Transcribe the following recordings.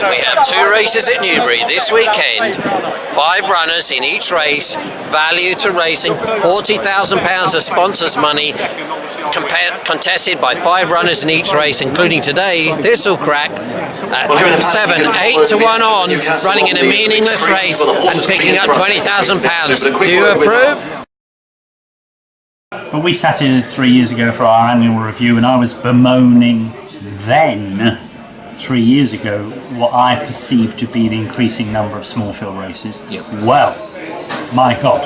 We have 2 races at Newbury this weekend, 5 runners in each race, value to racing £40,000 of sponsors' money, contested by 5 runners in each race, including today. This will crack at 7, 8 to 1 on, running in a meaningless race and picking up £20,000. Do you approve? But we sat in 3 years ago for our annual review, and I was bemoaning then, 3 years ago, what I perceived to be the increasing number of small field races. Yep. Well, my God,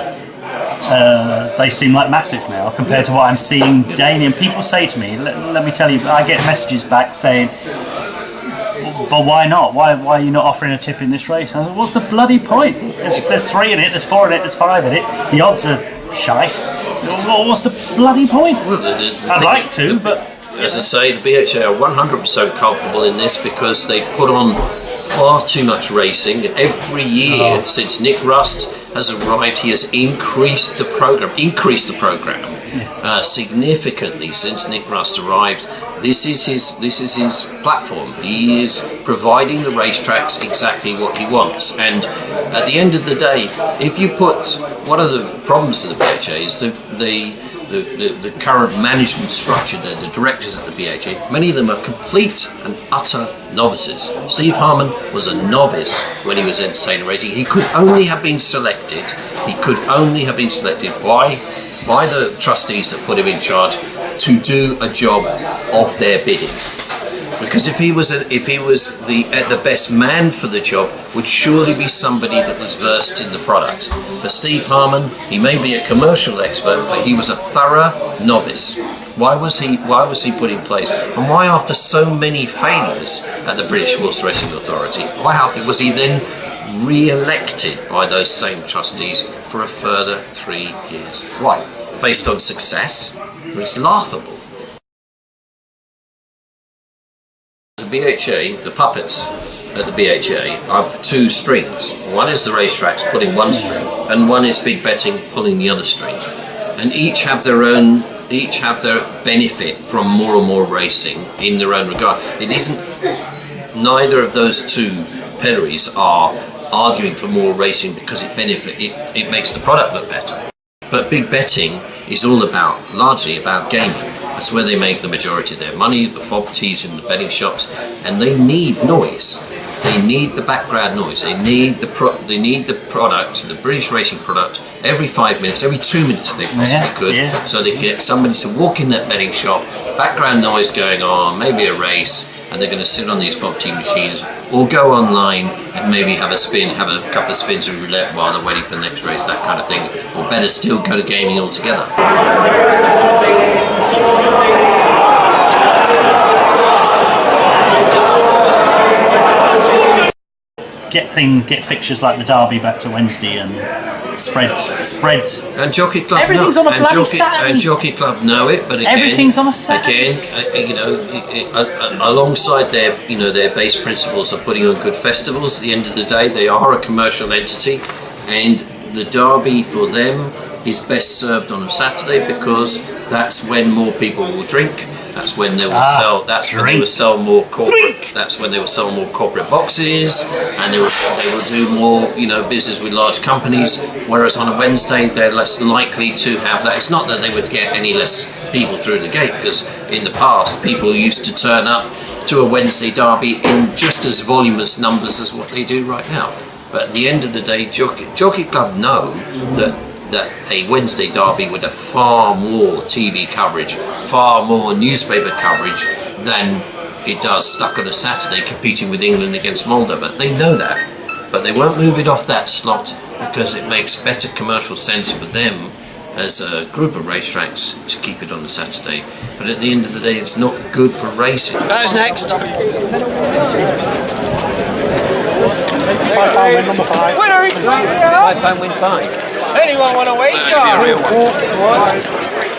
they seem like massive now compared to what I'm seeing daily. And people say to me, let me tell you, I get messages back saying, but why not? Why are you not offering a tip in this race? I said, what's the bloody point? There's 3 in it, there's 4 in it, there's 5 in it. The odds are shite. What's the bloody point? Well, I'd like to, but... As I say, the BHA are 100% culpable in this because they put on far too much racing. Every year since Nick Rust has arrived, he has increased the program significantly since Nick Rust arrived. This is his platform. He is providing the racetracks exactly what he wants. And at the end of the day, if you put one of the problems of the BHA is the current management structure, the directors of the BHA, many of them are complete and utter novices. Steve Harmon was a novice when he was entertainer racing. He could only have been selected. By the trustees that put him in charge to do a job of their bidding. Because if he was the best man for the job, would surely be somebody that was versed in the product. For Steve Harmon, he may be a commercial expert, but he was a thorough novice. Why was he put in place? And why, after so many failures at the British Horse Racing Authority, why was he then re-elected by those same trustees for a further 3 years? Why? Based on success? It's laughable. The BHA, the puppets at the BHA, have 2 strings. One is the racetracks pulling one string, and one is big betting pulling the other string. And each have their benefit from more and more racing in their own regard. It isn't. Neither of those 2 pedigrees are arguing for more racing because it makes the product look better. But big betting is largely about gaming. That's where they make the majority of their money, the fob tees in the betting shops, and they need noise. They need the background noise. They need the product, the British racing product, every 5 minutes, every 2 minutes if they possibly could, so they get somebody to walk in that betting shop, background noise going on, maybe a race, and they're going to sit on these fob tee machines or go online and maybe have a couple of spins of roulette while they're waiting for the next race, that kind of thing. Or better still, go to gaming altogether. Get fixtures like the Derby back to Wednesday and spread. And Jockey Club, everything's on a bloody Saturday. And Jockey Club know it, but again, everything's on a Saturday. Alongside their base principles of putting on good festivals, at the end of the day, they are a commercial entity, and the Derby for them is best served on a Saturday because that's when more people will drink. That's when they will sell. That's when they will sell more corporate. That's when they will sell more corporate boxes, and they will do more, business with large companies. Whereas on a Wednesday, they're less likely to have that. It's not that they would get any less people through the gate, because in the past, people used to turn up to a Wednesday derby in just as voluminous numbers as what they do right now. But at the end of the day, Jockey Club know that a Wednesday derby would have far more TV coverage, far more newspaper coverage than it does stuck on a Saturday competing with England against Moldova. They know that, but they won't move it off that slot because it makes better commercial sense for them as a group of racetracks to keep it on a Saturday. But at the end of the day, it's not good for racing. Who's next? £5 win number 5. Winner each way, £5 win 5. Anyone want to wager?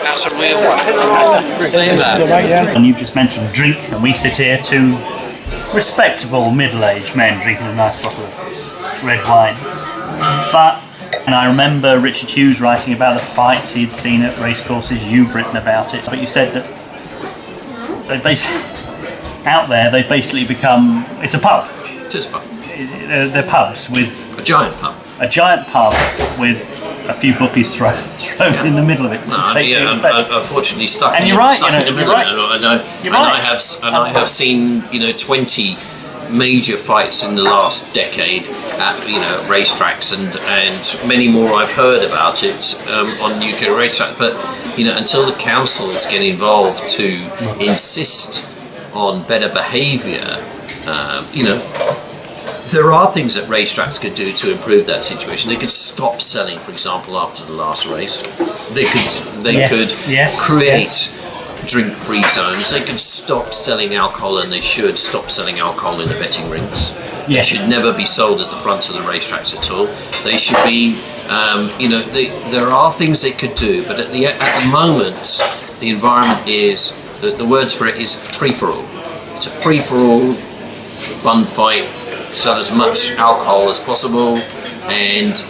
That's a real one. See that. And you just mentioned drink, and we sit here, 2 respectable middle-aged men drinking a nice bottle of red wine. And I remember Richard Hughes writing about the fights he'd seen at racecourses. You've written about it, but you said that they basically, out there, they've basically become, it's a pub. Just pub. They're pubs with A giant pub. a giant pub with a few bookies thrown in the middle of it. No, unfortunately stuck. And in, you're right, stuck in the middle. you're right. I have seen 20 major fights in the last decade at racetracks, and many more I've heard about it on UK racetracks. But until the councils get involved to insist on better behaviour, there are things that racetracks could do to improve that situation. They could stop selling, for example, after the last race. They could create drink-free zones. They could stop selling alcohol, and they should stop selling alcohol in the betting rings. Yes. They should never be sold at the front of the racetracks at all. They should be, there are things they could do, but at the moment, the environment is, the words for it is free-for-all. It's a free-for-all, fun fight, sell as much alcohol as possible, and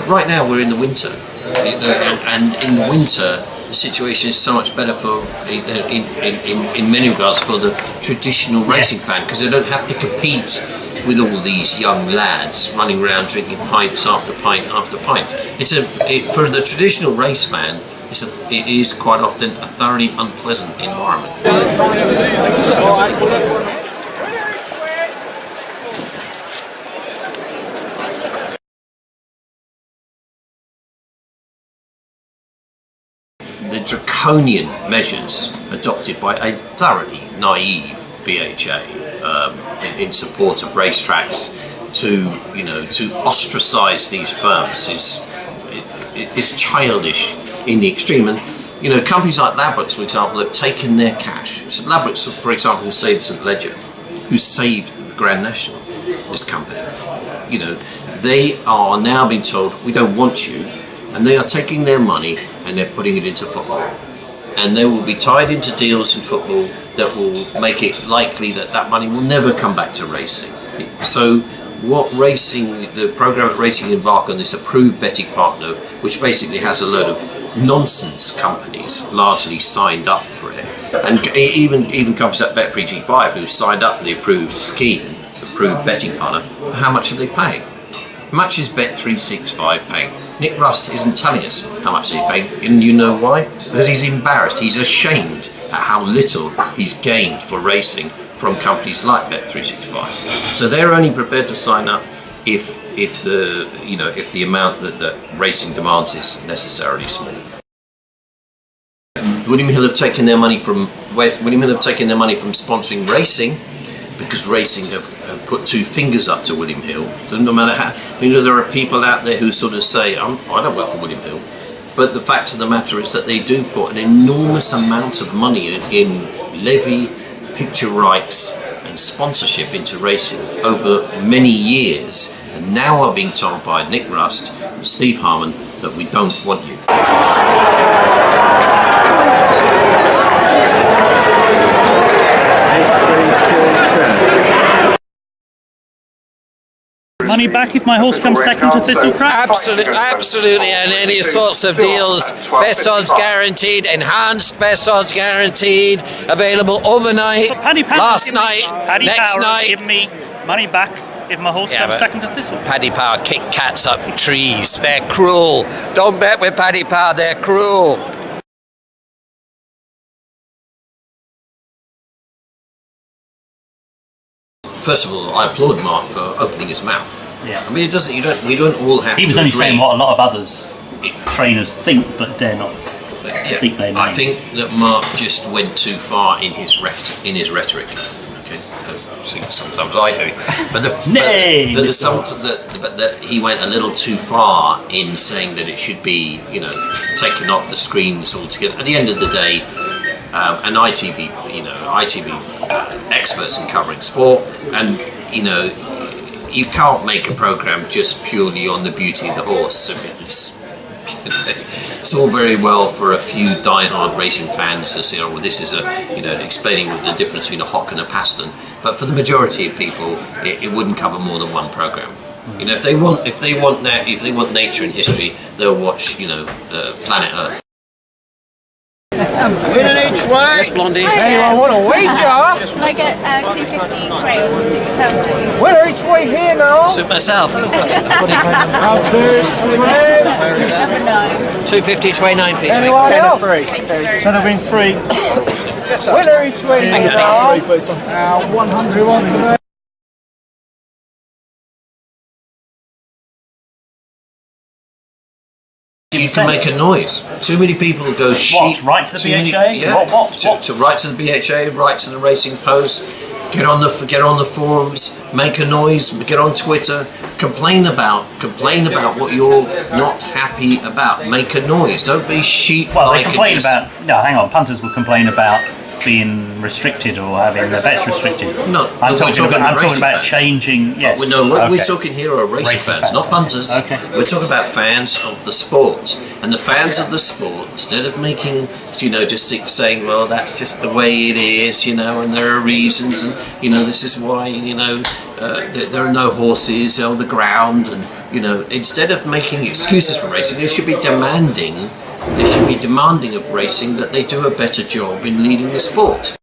right now we're in the winter, and in the winter the situation is so much better for in many regards for the traditional racing fan, because they don't have to compete with all these young lads running around drinking pints after pint after pint. For the traditional race fan, it is quite often a thoroughly unpleasant environment. The draconian measures adopted by a thoroughly naive BHA in support of racetracks to ostracise these firms is childish in the extreme. And companies like Ladbrokes, for example, have taken their cash. So Ladbrokes, for example, who saved St Ledger, who saved the Grand National, this company, they are now being told, we don't want you, and they are taking their money and they're putting it into football. And they will be tied into deals in football that will make it likely that money will never come back to racing. So the programme at Racing embark on this approved betting partner, which basically has a load of nonsense companies largely signed up for it. And even companies like Bet3G5 who signed up for the approved scheme, approved betting partner, how much are they paying? How much is Bet365 paying? Nick Rust isn't telling us how much they're paying, and you know why? Because he's embarrassed, he's ashamed at how little he's gained for racing from companies like Bet365. So they're only prepared to sign up if the amount that racing demands is necessarily small. William Hill have taken their money from sponsoring racing, because racing have put two fingers up to William Hill. No matter how, there are people out there who sort of say, I don't work for William Hill. But the fact of the matter is that they do put an enormous amount of money in levy, picture rights and sponsorship into racing over many years, and now are being told by Nick Rust and Steve Harmon that we don't want you. Money back if my horse comes second to Thistlecraft? Absolutely, and any sorts of deals. Best odds guaranteed, enhanced best odds guaranteed, available overnight, last night, next night. Give me money back if my horse comes second to Thistle. Paddy Power kick cats up trees. They're cruel. Don't bet with Paddy Power, they're cruel. First of all, I applaud Mark for opening his mouth. Yeah. I mean, we don't all have to He was only agree. saying what a lot of others trainers think, but dare not speak their name. I think that Mark just went too far in his rhetoric. Okay, sometimes I do, but that he went a little too far in saying that it should be, taken off the screens altogether. At the end of the day, and ITV experts in covering sport, and you can't make a program just purely on the beauty of the horse. It's all very well for a few die-hard racing fans to say, this is explaining the difference between a hock and a paston. But for the majority of people, it wouldn't cover more than one program. If they want nature and history, they'll watch Planet Earth. Winner each way. Yes, Blondie. Anyone want a wager? Can I get 250 each way or 670? Winner each way here now. Suit myself. Number 9. 250 each way, 9 please, mate. Anyone else? Ten have been free. Winner each way here now. 100. You can make a noise. Too many people go sheep. Right to the too many- BHA? yeah. What? To write to the BHA, write to the Racing Post, get on the forums, make a noise, get on Twitter, complain about what you're not happy about. Make a noise. Don't be sheep. Well, they like complain about. No, hang on. Punters will complain about being restricted or having their bets restricted. No, I'm we're talking about racing fans. changing. Yes. No, what Okay. we're talking here are racing fans, not punters. Okay. We're talking about fans of the sport. And the fans of the sport, instead of making, just saying, well, that's just the way it is, and there are reasons, and, this is why, there are no horses on the ground, and, instead of making excuses for racing, they should be demanding of racing that they do a better job in leading the sport.